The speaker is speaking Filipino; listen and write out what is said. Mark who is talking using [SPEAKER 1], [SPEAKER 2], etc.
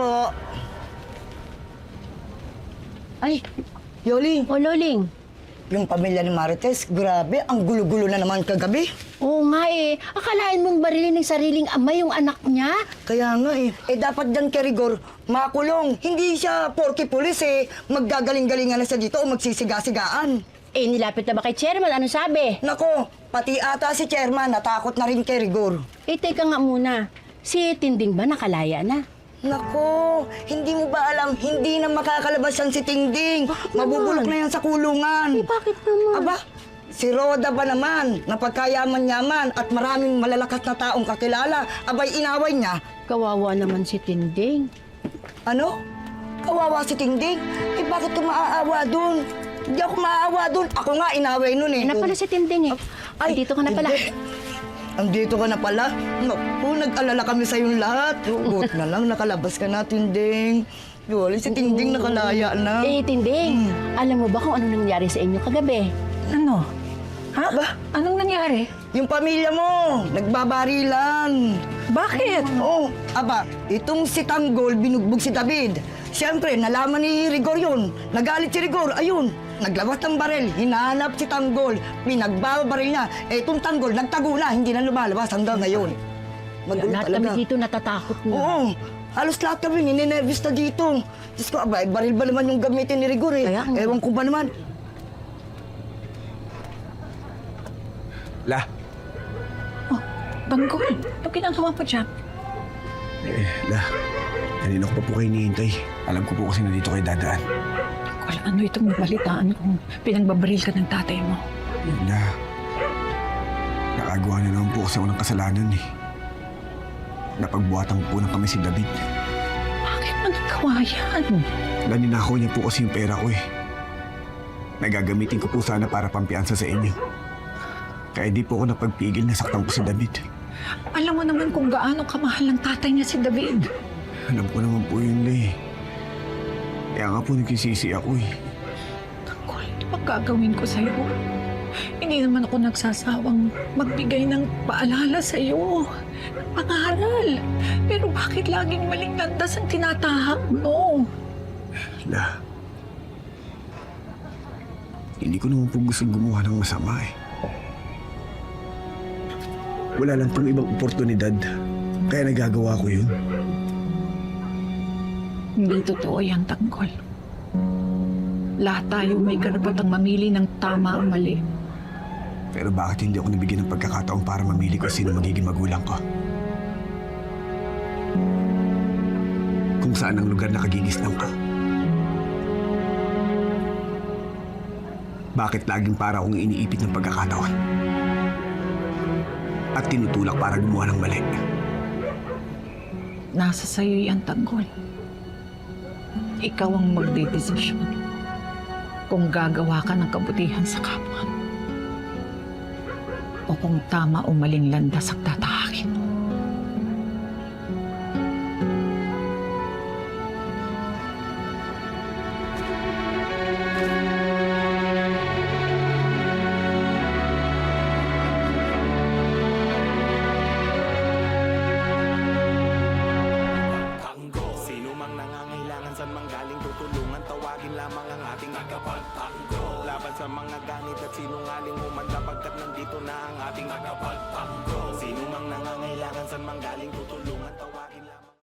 [SPEAKER 1] po. Ay, Yoli,
[SPEAKER 2] O, Loling.
[SPEAKER 1] yung pamilya ni Marites, grabe, ang gulo-gulo na naman kagabi.
[SPEAKER 2] Oo nga eh. Akalain mong barilin ng sariling ama yung anak niya?
[SPEAKER 1] Kaya nga eh, dapat dyan kay Rigor, makulong. Hindi siya porky pulis eh, maggagaling-galingan na siya dito o magsisiga-sigaan.
[SPEAKER 2] Eh, nilapit na ba kay Chairman? Ano sabi?
[SPEAKER 1] Nako, pati ata si Chairman natakot na rin kay Rigor.
[SPEAKER 2] Eh, teka nga muna. Si Tinding ba nakalaya na?
[SPEAKER 1] Nako, hindi mo ba alam, hindi na makakalabas yan si Tingding.
[SPEAKER 2] Bakit
[SPEAKER 1] Mabubulok
[SPEAKER 2] naman?
[SPEAKER 1] na yan sa kulungan.
[SPEAKER 2] Eh, bakit naman?
[SPEAKER 1] Aba, si Roda ba naman, napagkayaman-yaman at maraming malalakas na taong kakilala, abay inaway niya.
[SPEAKER 2] Kawawa naman si Tinding.
[SPEAKER 1] Ano? Kawawa si Tingding? Eh bakit ka maaawa dun? Hindi ako maaawa dun. Ako nga inaway nun eh.
[SPEAKER 2] Ano pala si Tinding eh? Ay, dito ka na pala.
[SPEAKER 1] hindi. Andito ka na pala? Naku, nag-alala kami sa'yong lahat. Buot na lang, nakalabas ka na, Tinding. Yoli, si Tinding nakalaya na.
[SPEAKER 2] Eh, Tinding, alam mo ba kung ano nangyari sa inyo kagabi?
[SPEAKER 3] Ano? Ha?
[SPEAKER 1] Ba?
[SPEAKER 3] Anong nangyari?
[SPEAKER 1] Yung pamilya mo, nagbabarilan.
[SPEAKER 3] Bakit?
[SPEAKER 1] Oo, aba, itong si Tanggol binugbog si David. Siyempre, nalaman ni Rigor yun. Nagalit si Rigor, ayun. Naglabas ng baril, hinahanap si Tanggol. Pinagbabaril niya. Itong Tanggol, nagtago na, hindi na lumalabas hanggang ngayon. Magulo
[SPEAKER 2] Lahat
[SPEAKER 1] talaga.
[SPEAKER 2] kami dito natatakot na.
[SPEAKER 1] Oo, halos lahat kami ninenervous na dito. Diyos ko, aba, baril ba naman yung gamitin ni Rigor eh?
[SPEAKER 2] Kaya nga.
[SPEAKER 1] Ewan ko ba naman.
[SPEAKER 4] La,
[SPEAKER 3] Oh, Tanggol. Ano ginagawa mo dyan?
[SPEAKER 4] La, kanina ko pa po kayo hinihintay. Alam ko po kasi nandito kayo dadaan.
[SPEAKER 3] Tanggol, ano itong nabalitaan kung pinagbabaril ka ng tatay mo?
[SPEAKER 4] La, nakagawa na naman po kasi ako ng kasalanan eh. Napagbuhatang po na kami si David.
[SPEAKER 3] Bakit mo nagawa yan?
[SPEAKER 4] La, ninakaw niya po kasi yung pera ko eh. Nagagamitin ko po sana para pampiansa sa inyo. Kaya di po ako napagpigil na saktan ko si David.
[SPEAKER 3] Alam mo naman kung gaano kamahal ng tatay niya si David.
[SPEAKER 4] Alam ko naman po yun, La eh. Kaya nga po nagsisisi ako eh.
[SPEAKER 3] Tanggol, ano bang gagawin ko sa'yo? Hindi naman ako nagsasawang magbigay ng paalala sa'yo. Ng pangaral. Pero bakit laging maling landas ang tinatahak mo?
[SPEAKER 4] La, hindi ko naman po gusto gumawa ng masama eh. Wala lang pong ibang oportunidad, kaya nagagawa ko yun.
[SPEAKER 3] Hindi totoo yan, Tanggol. Lahat tayo may karapatang mamili ng tama o mali.
[SPEAKER 4] Pero bakit hindi ako nabigyan ng pagkakataon para mamili ko sino magiging magulang ko? Kung saan ang lugar na kagigisnan ko? Bakit laging para akong iniipit ng pagkakataon? At tinutulak para gumawa ng mali?
[SPEAKER 3] Nasa sayo yan, Tanggol. Ikaw ang magdedesisyon kung gagawa ka ng kabutihan sa kapwa o kung tama o maling landas ang tatahakin mo.
[SPEAKER 5] Sino mang nangangailangan saan mang galing tutulungan, tawagin lamang ang ating tagapagtanggol. Laban sa mga ganit at sinungaling humanda pagkat nandito na ang ating tagapagtanggol. Sino mang nangangailangan saan mang galing tutulungan, tawagin